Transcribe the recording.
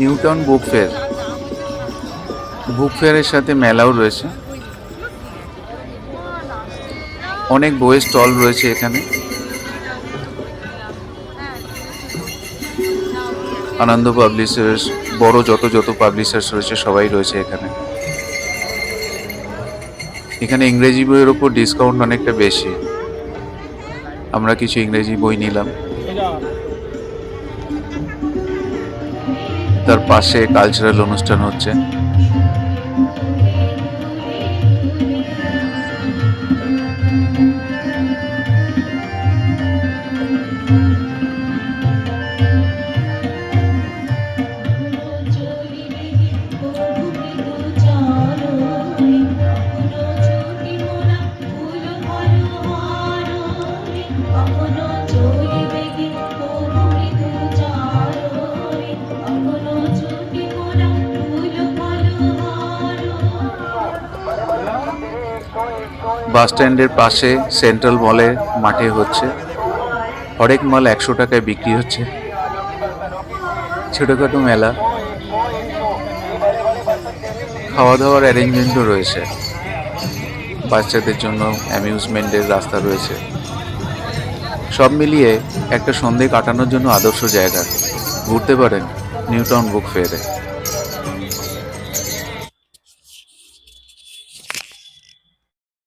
New Town book fair. বুক ফেয়ারের সাথে মেলাও রয়েছে। অনেক বইয়ের স্টল রয়েছে এখানে। আনন্দ পাবলিশার্স, বড় যত পাবলিশার্স রয়েছে সবাই রয়েছে এখানে। এখানে ইংরেজি বইয়ের ওপর ডিসকাউন্ট অনেকটা বেশি। আমরা কিছু ইংরেজি বই নিলাম। তার পাশে কালচারাল অনুষ্ঠান হচ্ছে। বাস স্ট্যান্ডের পাশে সেন্ট্রাল মলের মাঠে হচ্ছে। হরেক মাল 100 টাকায় বিক্রি হচ্ছে। ছোটখাটো মেলা, খাওয়া দাওয়ার অ্যারেঞ্জমেন্টও রয়েছে। বাচ্চাদের জন্য অ্যামিউজমেন্টের রাস্তা রয়েছে। সব মিলিয়ে একটা সন্ধে কাটানোর জন্য আদর্শ জায়গা। ঘুরতে পারেন নিউটাউন বুক ফেয়ারে।